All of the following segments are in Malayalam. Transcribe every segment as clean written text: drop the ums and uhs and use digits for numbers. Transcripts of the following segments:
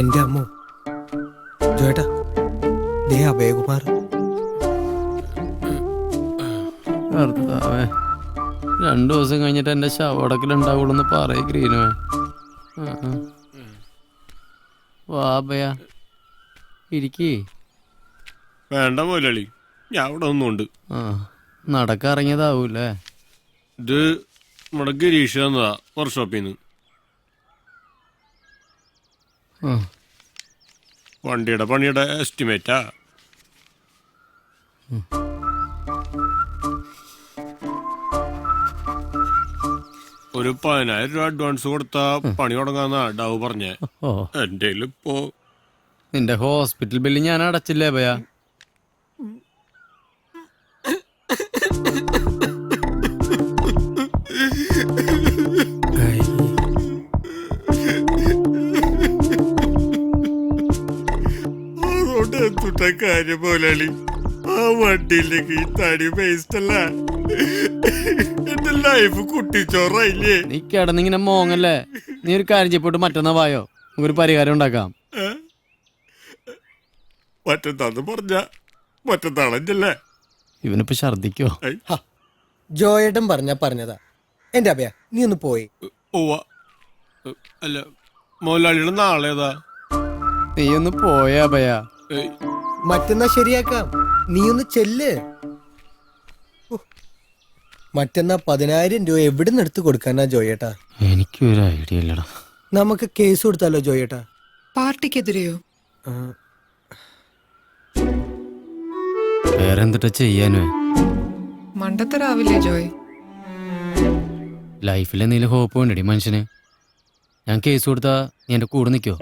എന്റെ അമ്മ ജോയേട്ടാ, ദേ അഭയകുമാർ. ഭർത്താവേ, 2 ദിവസം കഴിഞ്ഞിട്ട് എന്റെ ശവടക്കിലുണ്ടാവുള്ളൂ പറയ ഗ്രീനുവേ. വാ അഭയ, ഇരിക്കേ. വേണ്ട മുതലാളി, ഞാൻ ഇവിടെ ഒന്നുണ്ട്. നടക്കിറങ്ങിയതാവൂല്ലേ? ഇത് നമ്മുടെ ഗിരീഷ് തന്നതാ വർക്ക്ഷോപ്പിൽ നിന്ന്. വണ്ടിയുടെ പണിയുടെ എസ്റ്റിമേറ്റാ. ഒരു 10,000 രൂപ അഡ്വാൻസ് കൊടുത്താ പണി തുടങ്ങാന്നാ ഡാവ് പറഞ്ഞേ. എന്റെ ഇപ്പോ നിന്റെ ഹോസ്പിറ്റൽ ബില്ല് ഞാൻ അടച്ചില്ലേ ഭയ? അതുകൊണ്ട് എന്തുട്ട കാര്യം മുതലാളി, ആ വണ്ടിയിലേക്ക് ഈ തടി വേസ്റ്റ് അല്ല, എന്റെ ലൈഫ് കുട്ടിച്ചോറായില്ലേ. നീ കിടന്നിങ്ങനെ മോങ്ങല്ലേ? നീ ഒരു കാര്യം ചെയ്യപ്പോട്ട് മറ്റന്നാ വായോ, നമുക്കൊരു പരിഹാരം ഉണ്ടാക്കാം. മറ്റന്നാന്ന് പറഞ്ഞ മറ്റന്നാളല്ലേ? ഇവനിപ്പോ ഛർദിക്കോ? ജോയേട്ടൻ പറഞ്ഞതാ. എന്റെ അഭയ, നീ ഒന്ന് പോയി. അല്ല മുതലാളിയുടെ നാളേതാ? നീ ഒന്ന് പോയാ ഭയ. മറ്റന്നാ ശരിയാക്കാം, നീ ഒന്ന് ചെല്ല്. മറ്റന്നാ 10,000 രൂപ എവിടെ നിന്ന് എടുത്ത് കൊടുക്കാനാ ജോയേട്ടാ? എനിക്കൊരു ഐഡിയ ഇല്ലടാ. നമുക്ക് കേസ് കൊടുത്താലോ ജോയേട്ടാ? പാർട്ടിക്കെതിരെയോ? വേറെന്തിട്ടാ ചെയ്യാനോ? മണ്ടത്തരാവില്ലേ ജോയ്? ലൈഫിൽ എന്തെങ്കിലും ഹോപ്പ് വേണ്ടടി മനുഷ്യന്. ഞാൻ കേസ് കൊടുത്താ നീ എന്റെ കൂടെ നിൽക്കോ?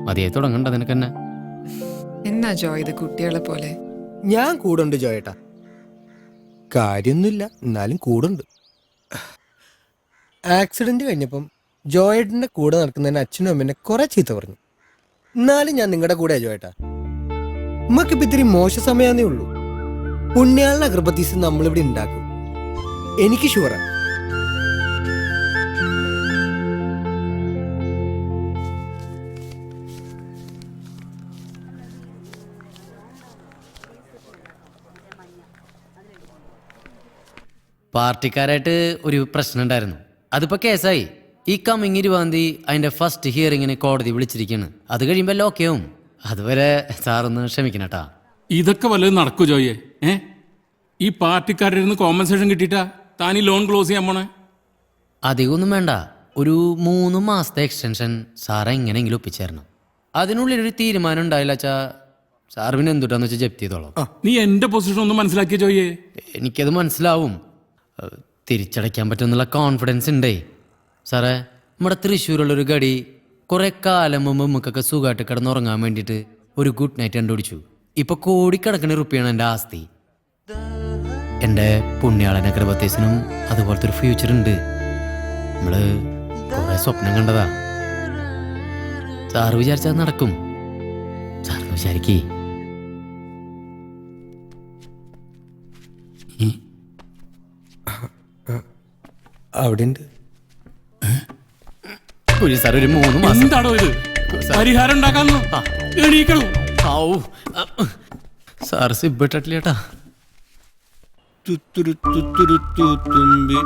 മതിയായി തുടങ്ങണ്ട നിനക്കെന്നെ. എന്നാ ജോയ് ഇത് കുട്ടികളെ പോലെ? ഞാൻ കൂടുണ്ട് ജോയേട്ടാ, കാര്യൊന്നുമില്ല, എന്നാലും കൂടുണ്ട്. ആക്സിഡന്റ് കഴിഞ്ഞപ്പം ജോയേട്ടന്റെ കൂടെ നടക്കുന്നതിന് അച്ഛനും അമ്മേനെ കുറെ ചീത്ത പറഞ്ഞു. എന്നാലും ഞാൻ നിങ്ങളുടെ കൂടെ ജോയേട്ടാ. ഉമ്മക്കിപ്പോ ഇത്തിരി മോശ സമയാന്നേ ഉള്ളൂ. പുണ്യാളിന്റെ അഗർബത്തീസ് നമ്മളിവിടെ ഉണ്ടാക്കും, എനിക്ക് ഷുവറാ. പാർട്ടിക്കാരായിട്ട് ഒരു പ്രശ്നം ഉണ്ടായിരുന്നു, അതിപ്പോ കേസായി. ഈ കമ്മിങ് 20-ാം തീയതി അതിന്റെ ഫസ്റ്റ് ഹിയറിങ്ങിന് കോടതി വിളിച്ചിരിക്കുന്നു. അത് കഴിയുമ്പോ ലോക്കയാവും. അതുവരെ സാറൊന്ന് ക്ഷമിക്കണട്ടാ. ഇതൊക്കെ വല്ലതും നടക്കൂ ജോയെ? ഈ പാർട്ടിക്കാരുടെ ഇരുന്ന് കോമ്പൻസേഷൻ കിട്ടിയിട്ടാ താൻ ഈ ലോൺ ക്ലോസ് ചെയ്യാൻ പോണേ? അധികമൊന്നും വേണ്ട, ഒരു 3 മാസത്തെ എക്സ്റ്റൻഷൻ സാറ് എങ്ങനെയെങ്കിലും ഒപ്പിച്ചേരണം. അതിനുള്ളിലൊരു തീരുമാനം ഉണ്ടായില്ല വെച്ചാ സാർ പിന്നെ എന്തുട്ടാന്ന് വെച്ചാൽ ജപ്തി ചെയ്തോളാം. നീ എന്റെ പൊസിഷൻ ഒന്ന് മനസ്സിലാക്കിയ ജോയെ? എനിക്കത് മനസ്സിലാവും, തിരിച്ചടയ്ക്കാൻ പറ്റുമെന്നുള്ള കോൺഫിഡൻസ് ഉണ്ടേ സാറേ. നമ്മുടെ തൃശ്ശൂരുള്ളൊരു ഗടി കുറെ കാലം മുമ്പ് നമുക്കൊക്കെ സുഖമായിട്ട് കിടന്നുറങ്ങാൻ വേണ്ടിയിട്ട് ഒരു ഗുഡ് നൈറ്റ് കണ്ടുപിടിച്ചു. ഇപ്പൊ കോടിക്കണക്കിന് റുപ്യാണ് എൻ്റെ ആസ്തി. എൻ്റെ പുണ്യാളന കൃപത്തേസിനും അതുപോലത്തെ ഒരു ഫ്യൂച്ചർ ഉണ്ട്. നമ്മള് കുറെ സ്വപ്നം കണ്ടതാ. സാറ് വിചാരിച്ചാൽ നടക്കും. സാറിന് വിചാരിക്കേ. അവിടെ ഉണ്ട് സാർ ഒരു 3 മാസം. എന്താണോ ഇത്? പരിഹാരം ഉണ്ടാക്കാന്നോ? എണീക്കണോ? സാർ സിബിട്ടില്ലേട്ടാ. തുമ്പി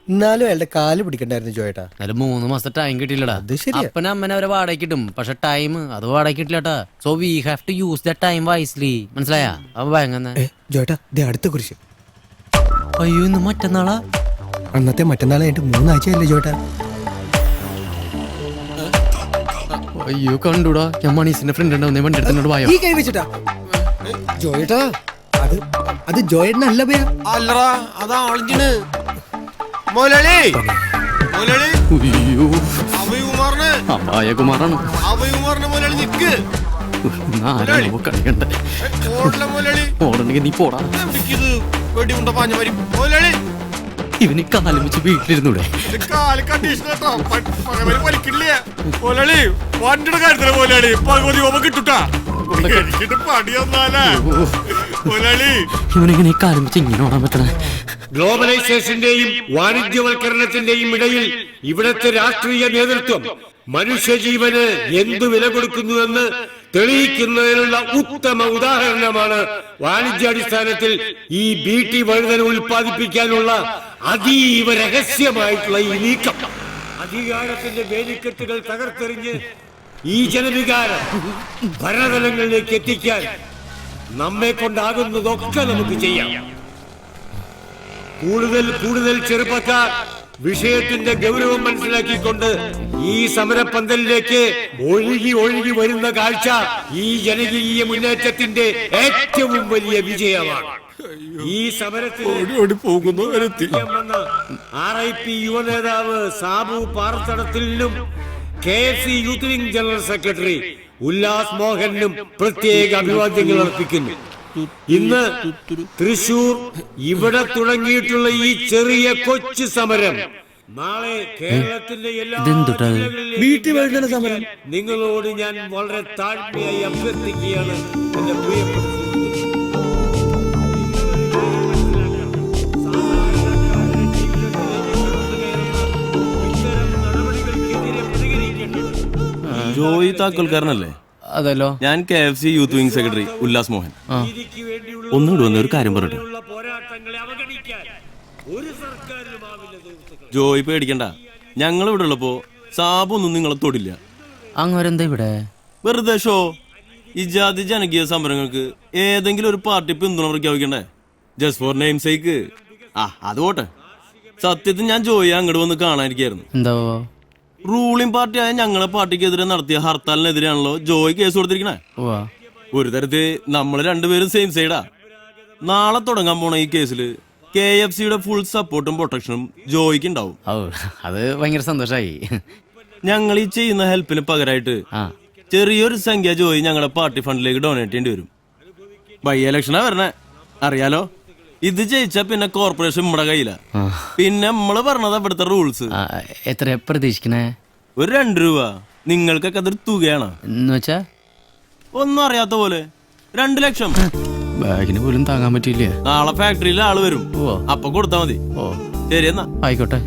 എന്നാലും അയാളുടെ കാല് പിടിക്കണ്ടായിരുന്നു ജോയേട്ടാ. എന്നാലും 3 മാസത്തെ ടൈം കിട്ടില്ലടാ. അപ്പനെ അമ്മനെ അവരെ വാടകയ്ക്ക് കിട്ടും, പക്ഷെ ടൈം അത് വാടകയ്ക്ക് കിട്ടില്ലട്ടാ. So we have to use the time wisely. മനസ്സിലായാ? അപ്പൊ ഭയങ്കര ജോയേട്ടാ, ദേ അടുത്ത കുറിച്ച്. അയ്യോ, ഇന്ന് മറ്റന്നാളാ? അന്നത്തെ മറ്റന്നാളായിട്ട് 3 ആഴ്ചയല്ലേ ജോയേട്ടാ? അയ്യോ കണ്ടൂടാ, ഞാൻ മണീസിന്റെ ഫ്രണ്ട് ഉണ്ടാവുന്നേ വണ്ടി എടുത്തോണ്ട് വായോ. ഈ കൈ വെച്ചിട്ടാ ജോയേട്ടാ? അത് ജോയേട്ടനല്ല ഭയ. അല്ലടാ, അതാ ആളിഞ്ഞിന്. മുതലാളി, മുതലാളി, അയ്യോ അഭയകുമാറിന്, അപായകുമാറാണ്. അഭയകുമാറിന് മുതലാളി നിക്ക്. കളിക്കണ്ടേ? മുതലാളി ഓടണെങ്കിൽ നീ പോടാ. വെടിമുണ്ട പാഞ്ഞ വരും മുതലാളി. ഇവന് കാലം വെച്ച് വീട്ടിലിരുന്നൂടെ? കാല് കണ്ടീഷൻ കേട്ടോ, വലിക്കില്ലേ മുതലാളി? വണ്ടിയുടെ കാര്യത്തില് മുതലാളി പകുതി കിട്ടുട്ടാ. എനിക്കിട്ട് പണി വന്നാലാ മുതലാളി ഇവനെങ്ങനെ കാലം വെച്ച് ഇങ്ങനെ ഓടാൻ പറ്റണേ? ഗ്ലോബലൈസേഷന്റെയും വാണിജ്യവൽക്കരണത്തിന്റെയും ഇടയിൽ ഇവിടത്തെ രാഷ്ട്രീയ നേതൃത്വം മനുഷ്യജീവന് എന്തു വില കൊടുക്കുന്നുവെന്ന് തെളിയിക്കുന്നതിനുള്ള ഉത്തമ ഉദാഹരണമാണ് വാണിജ്യാടിസ്ഥാനത്തിൽ ഈ ബീട്ടി വഴുതന ഉൽപ്പാദിപ്പിക്കാനുള്ള അതീവ രഹസ്യമായിട്ടുള്ള ഈ നീക്കം. അധികാരത്തിന്റെ വേലിക്കെട്ടുകൾ തകർത്തെറിഞ്ഞ് ഈ ജനവികാരം ഭരണതലങ്ങളിലേക്ക് എത്തിക്കാൻ നമ്മെ കൊണ്ടാകുന്നതൊക്കെ നമുക്ക് ചെയ്യാം. കൂടുതൽ ചെറുപ്പക്കാർ വിഷയത്തിന്റെ ഗൗരവം മനസ്സിലാക്കിക്കൊണ്ട് ഈ സമരപന്തലിലേക്ക് ഒഴുകി വരുന്ന കാഴ്ച ഈ ജനകീയ മുന്നേറ്റത്തിന്റെ ഏറ്റവും വലിയ വിജയമാണ്. ഈ സമരത്തിൽ പോകുന്നു RIP യുവനേതാവ് സാബു പാറത്തടത്തിലും KFC youth wing general secretary Ullas മോഹനും പ്രത്യേക അഭിവാദ്യങ്ങൾ അർപ്പിക്കുന്നു. ഇന്ന് തൃശൂർ ഇവിടെ തുടങ്ങിയിട്ടുള്ള ഈ ചെറിയ കൊച്ചു സമരം നാളെ കേരളത്തിന്റെ എല്ലാ ജില്ലകളിലും നിങ്ങളോട് ഞാൻ വളരെ താഴ്മയായി അഭ്യർത്ഥിക്കുകയാണ്. എന്റെ പ്രിയപ്പെട്ട ജോയി താക്കോൽക്കാരനല്ലേ? അതല്ലോ. ഞാൻ KFC youth wing secretary Ullas Mohan. ഒന്നുകൂടി വന്ന ഒരു കാര്യം പറയട്ടെ. ജോയി പേടിക്കണ്ട, ഞങ്ങൾ ഇവിടെ ഉള്ളപ്പോ സാബ് ഒന്നും നിങ്ങളെ തൊടില്ല. അങ്ങോരെന്താ ഇവിടെ വെറുതെ ഷോ. ഇജാതി ജനകീയ സമരങ്ങൾക്ക് ഏതെങ്കിലും ഒരു പാർട്ടി പിന്തുണ പ്രഖ്യാപിക്കണ്ടേ? Just for name sake. അത് പോട്ടെ. സത്യത്തിൽ ഞാൻ ജോയി അങ്ങോട്ട് വന്ന് കാണാനിരിക്കായിരുന്നു. എന്താ റൂളിംഗ് പാർട്ടിയായ ഞങ്ങളെ പാർട്ടിക്കെതിരെ നടത്തിയ ഹർത്താലിനെതിരെയാണല്ലോ ജോയി കേസ് കൊടുത്തിരിക്കണേ. ഒരു തരത്തിൽ നമ്മൾ രണ്ടുപേരും സെയിം സൈഡാ. നാളെ തുടങ്ങാൻ പോണ ഈ കേസിൽ KFCയുടെ ഫുൾ സപ്പോർട്ടും പ്രൊട്ടക്ഷനും ജോയിക്ക് ഉണ്ടാവും. അത് ഭയങ്കര സന്തോഷായി. ഞങ്ങൾ ഈ ചെയ്യുന്ന ഹെൽപ്പിന് പകരമായിട്ട് ചെറിയൊരു സംഖ്യ ജോയി ഞങ്ങളുടെ പാർട്ടി ഫണ്ടിലേക്ക് ഡൊണേറ്റ് ചെയ്യേണ്ടി വരും. ബൈ ഇലക്ഷനാ വരണേ, അറിയാലോ. ഇത് ജയിച്ചാ പിന്നെ കോർപ്പറേഷൻ നമ്മുടെ കയ്യില. പിന്നെ നമ്മള് പറഞ്ഞത് ഇവിടുത്തെ റൂൾസ്. എത്ര പ്രതീക്ഷിക്കണേ? ഒരു 2 രൂപ. നിങ്ങൾക്കൊക്കെ അതൊരു തുകയാണ് എന്ന് വെച്ചാ ഒന്നും അറിയാത്ത പോലെ. 2 ലക്ഷം ബാഗിന് പോലും താങ്ങാൻ പറ്റില്ല. നാളെ ഫാക്ടറിയിൽ ആള് വരും, അപ്പൊ കൊടുത്താ മതി. ശരി എന്നാ ആയിക്കോട്ടെ.